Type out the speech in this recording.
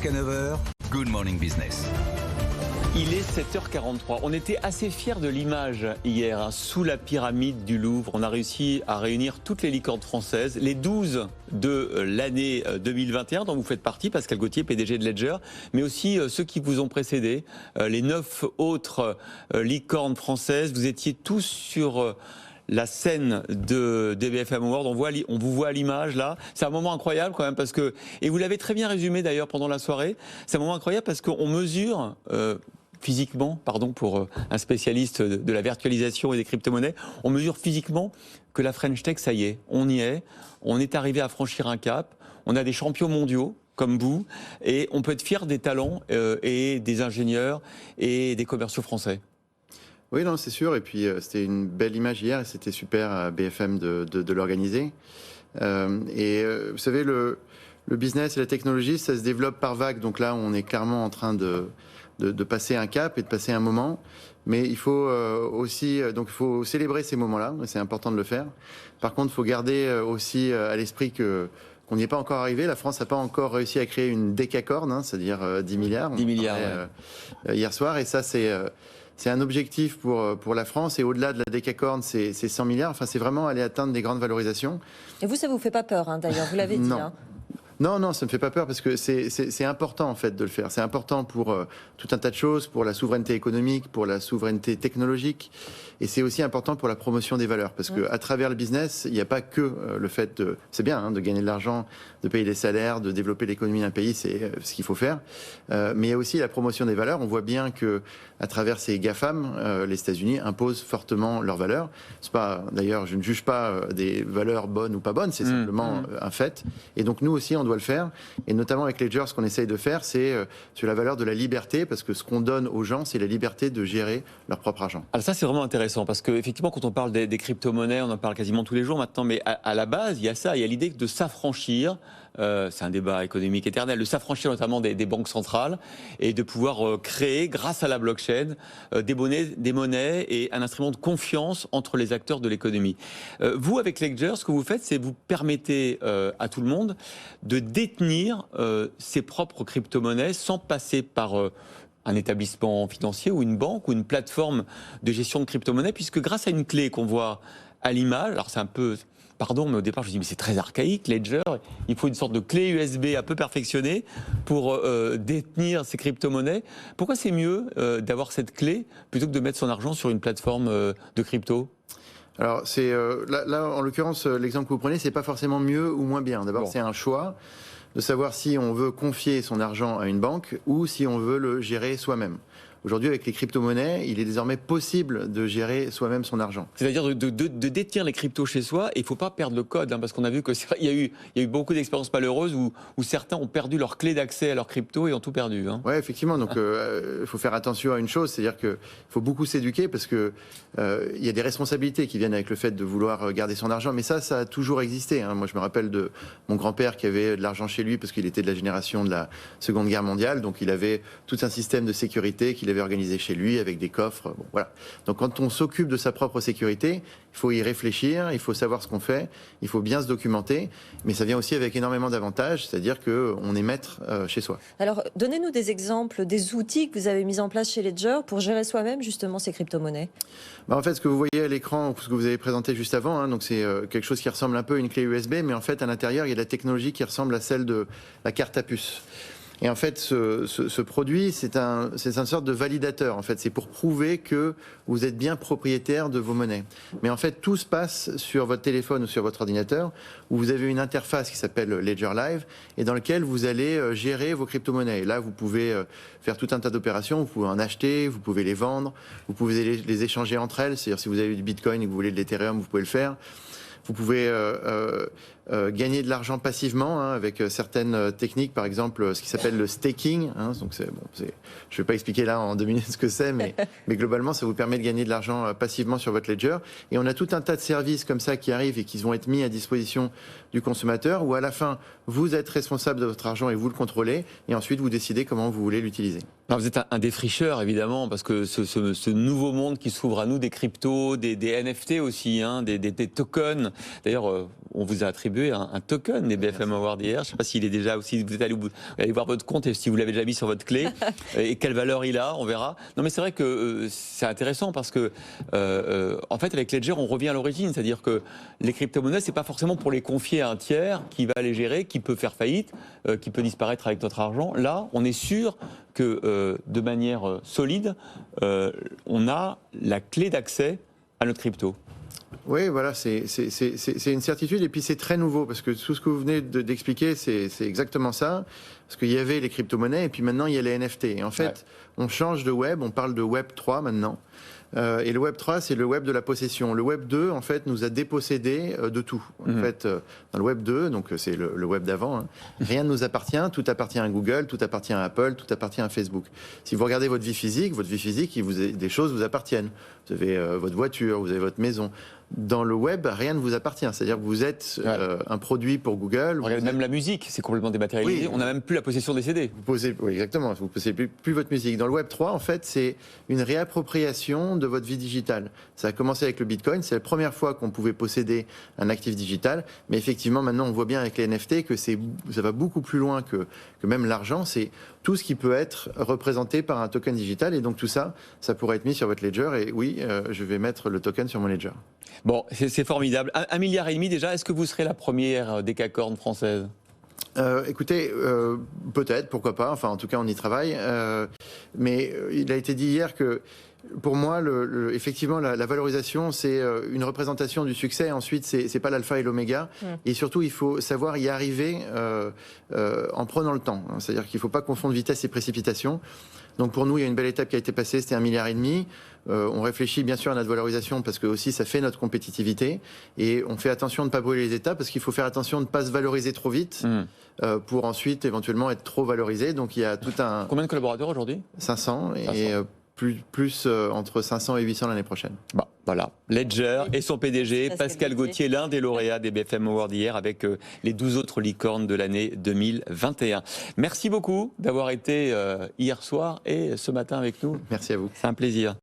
Jusqu'à 9h, Good Morning Business. Il est 7h43. On était assez fiers de l'image hier, sous la pyramide du Louvre. On a réussi à réunir toutes les licornes françaises, les 12 de l'année 2021, dont vous faites partie, Pascal Gauthier, PDG de Ledger, mais aussi ceux qui vous ont précédé, les 9 autres licornes françaises. Vous étiez tous sur la scène de BFM Award, on vous voit à l'image là. C'est un moment incroyable quand même parce que, et vous l'avez très bien résumé d'ailleurs pendant la soirée, c'est un moment incroyable parce qu'on mesure physiquement, pardon pour un spécialiste de la virtualisation et des crypto-monnaies, on mesure physiquement que la French Tech, ça y est, on est arrivé à franchir un cap, on a des champions mondiaux comme vous, et on peut être fier des talents et des ingénieurs et des commerciaux français. Oui, non, c'est sûr. Et puis, c'était une belle image hier et c'était super à BFM de l'organiser. Vous savez, le business et la technologie, ça se développe par vagues. Donc là, on est clairement en train de passer un cap et de passer un moment. Mais il faut aussi, donc il faut célébrer ces moments-là. C'est important de le faire. Par contre, il faut garder aussi à l'esprit qu'on n'y est pas encore arrivé. La France n'a pas encore réussi à créer une décacorne, c'est-à-dire 10 milliards. 10 milliards, hier soir. Et ça, c'est un objectif pour la France, et au-delà de la décacorne, c'est 100 milliards. Enfin, c'est vraiment aller atteindre des grandes valorisations. Et vous, ça vous fait pas peur, d'ailleurs, vous l'avez dit. Non, ça ne me fait pas peur parce que c'est important en fait de le faire. C'est important pour tout un tas de choses, pour la souveraineté économique, pour la souveraineté technologique, et c'est aussi important pour la promotion des valeurs. Parce qu'à travers le business, il n'y a pas que le fait c'est bien de gagner de l'argent, de payer des salaires, de développer l'économie d'un pays, c'est ce qu'il faut faire. Mais il y a aussi la promotion des valeurs. On voit bien que à travers ces GAFAM, les États-Unis imposent fortement leurs valeurs. C'est pas, d'ailleurs, je ne juge pas des valeurs bonnes ou pas bonnes, c'est simplement un fait. Et donc nous aussi, on doit le faire. Et notamment avec Ledger, ce qu'on essaye de faire, c'est sur la valeur de la liberté, parce que ce qu'on donne aux gens, c'est la liberté de gérer leur propre argent. Alors ça, c'est vraiment intéressant, parce qu'effectivement, quand on parle des crypto-monnaies, on en parle quasiment tous les jours maintenant, mais à la base, il y a ça, il y a l'idée de s'affranchir. C'est un débat économique éternel, de s'affranchir notamment des banques centrales et de pouvoir créer, grâce à la blockchain, des monnaies et un instrument de confiance entre les acteurs de l'économie. Vous, avec Ledger, ce que vous faites, c'est vous permettez à tout le monde de détenir ses propres crypto-monnaies sans passer par un établissement financier ou une banque ou une plateforme de gestion de crypto-monnaies, puisque grâce à une clé qu'on voit à l'image, alors c'est un peu... Pardon, mais au départ, je me dis, mais c'est très archaïque, Ledger. Il faut une sorte de clé USB un peu perfectionnée pour détenir ces crypto-monnaies. Pourquoi c'est mieux d'avoir cette clé plutôt que de mettre son argent sur une plateforme de crypto ? Alors, là, en l'occurrence, l'exemple que vous prenez, c'est pas forcément mieux ou moins bien. D'abord, c'est un choix de savoir si on veut confier son argent à une banque ou si on veut le gérer soi-même. Aujourd'hui, avec les crypto-monnaies, il est désormais possible de gérer soi-même son argent. C'est-à-dire de détenir les cryptos chez soi, et il ne faut pas perdre le code, parce qu'on a vu qu'il y a eu beaucoup d'expériences malheureuses où certains ont perdu leur clé d'accès à leurs cryptos et ont tout perdu. Oui, effectivement. Donc, il faut faire attention à une chose, c'est-à-dire qu'il faut beaucoup s'éduquer parce que il y a des responsabilités qui viennent avec le fait de vouloir garder son argent. Mais ça a toujours existé. Moi, je me rappelle de mon grand-père qui avait de l'argent chez lui parce qu'il était de la génération de la Seconde Guerre mondiale. Donc, il avait tout un système de sécurité qu'il avait organisé chez lui avec des coffres. Bon, voilà. Donc quand on s'occupe de sa propre sécurité, il faut y réfléchir, il faut savoir ce qu'on fait, il faut bien se documenter, mais ça vient aussi avec énormément d'avantages, c'est-à-dire qu'on est maître chez soi. Alors, donnez-nous des exemples, des outils que vous avez mis en place chez Ledger pour gérer soi-même justement ces crypto-monnaies. En fait, ce que vous voyez à l'écran, ce que vous avez présenté juste avant, donc c'est quelque chose qui ressemble un peu à une clé USB, mais en fait, à l'intérieur, il y a de la technologie qui ressemble à celle de la carte à puce. Et en fait, ce produit, c'est une sorte de validateur. En fait, c'est pour prouver que vous êtes bien propriétaire de vos monnaies. Mais en fait, tout se passe sur votre téléphone ou sur votre ordinateur, où vous avez une interface qui s'appelle Ledger Live, et dans laquelle vous allez gérer vos crypto-monnaies. Et là, vous pouvez faire tout un tas d'opérations. Vous pouvez en acheter, vous pouvez les vendre, vous pouvez les échanger entre elles. C'est-à-dire, si vous avez du Bitcoin et que vous voulez de l'Ethereum, vous pouvez le faire. Vous pouvez gagner de l'argent passivement avec certaines techniques, par exemple ce qui s'appelle le staking. Donc je ne vais pas expliquer là en 2 minutes ce que c'est, mais globalement ça vous permet de gagner de l'argent passivement sur votre ledger. Et on a tout un tas de services comme ça qui arrivent et qui vont être mis à disposition du consommateur, où à la fin vous êtes responsable de votre argent et vous le contrôlez, et ensuite vous décidez comment vous voulez l'utiliser. Alors vous êtes un défricheur, évidemment, parce que ce nouveau monde qui s'ouvre à nous, des cryptos, des NFT aussi, hein, des tokens. D'ailleurs, on vous a attribué un token des BFM Awards hier. Je ne sais pas s'il est déjà aussi. Vous allez voir votre compte et si vous l'avez déjà mis sur votre clé et quelle valeur il a, on verra. Non, mais c'est vrai que c'est intéressant parce que, en fait, avec Ledger, on revient à l'origine, c'est-à-dire que les crypto-monnaies, c'est pas forcément pour les confier à un tiers qui va les gérer, qui peut faire faillite, qui peut disparaître avec notre argent. Là, on est sûr que de manière solide, on a la clé d'accès à notre crypto. Oui, voilà, c'est une certitude et puis c'est très nouveau parce que tout ce que vous venez d'expliquer, c'est exactement ça. Parce qu'il y avait les crypto-monnaies et puis maintenant il y a les NFT. Et en fait, on change de web, on parle de Web 3 maintenant. Et le Web 3, c'est le web de la possession. Le Web 2, en fait, nous a dépossédés de tout. En fait, dans le Web 2, donc c'est le web d'avant, hein, rien ne nous appartient, tout appartient à Google, tout appartient à Apple, tout appartient à Facebook. Si vous regardez votre vie physique, des choses vous appartiennent. Vous avez votre voiture, vous avez votre maison. Dans le web, rien ne vous appartient. C'est-à-dire que vous êtes un produit pour Google. Regardez, même la musique, c'est complètement dématérialisé. Oui. On n'a même plus la possession des CD. Oui, exactement. Vous ne possédez plus votre musique. Dans le Web 3, en fait, c'est une réappropriation de votre vie digitale. Ça a commencé avec le Bitcoin. C'est la première fois qu'on pouvait posséder un actif digital. Mais effectivement, maintenant, on voit bien avec les NFT que ça va beaucoup plus loin que même l'argent. C'est tout ce qui peut être représenté par un token digital. Et donc, tout ça, ça pourrait être mis sur votre ledger. Et oui, je vais mettre le token sur mon ledger. Bon, c'est formidable. 1,5 milliard déjà, est-ce que vous serez la première décacorne française ? Écoutez, peut-être, pourquoi pas. Enfin, en tout cas, on y travaille. Mais il a été dit hier que, pour moi, effectivement, la valorisation, c'est une représentation du succès. Ensuite, c'est pas l'alpha et l'oméga. Et surtout, il faut savoir y arriver en prenant le temps. C'est-à-dire qu'il ne faut pas confondre vitesse et précipitation. Donc pour nous, il y a une belle étape qui a été passée, c'était 1,5 milliard. On réfléchit bien sûr à notre valorisation parce que aussi ça fait notre compétitivité. Et on fait attention de ne pas brûler les étapes parce qu'il faut faire attention de ne pas se valoriser trop vite pour ensuite éventuellement être trop valorisé. Donc il y a tout un... Combien de collaborateurs aujourd'hui ? 500 et plus entre 500 et 800 l'année prochaine. Bon, voilà. Ledger et son PDG, Pascal Gauthier, l'un des lauréats des BFM Awards hier avec les 12 autres licornes de l'année 2021. Merci beaucoup d'avoir été hier soir et ce matin avec nous. Merci à vous. C'est un plaisir.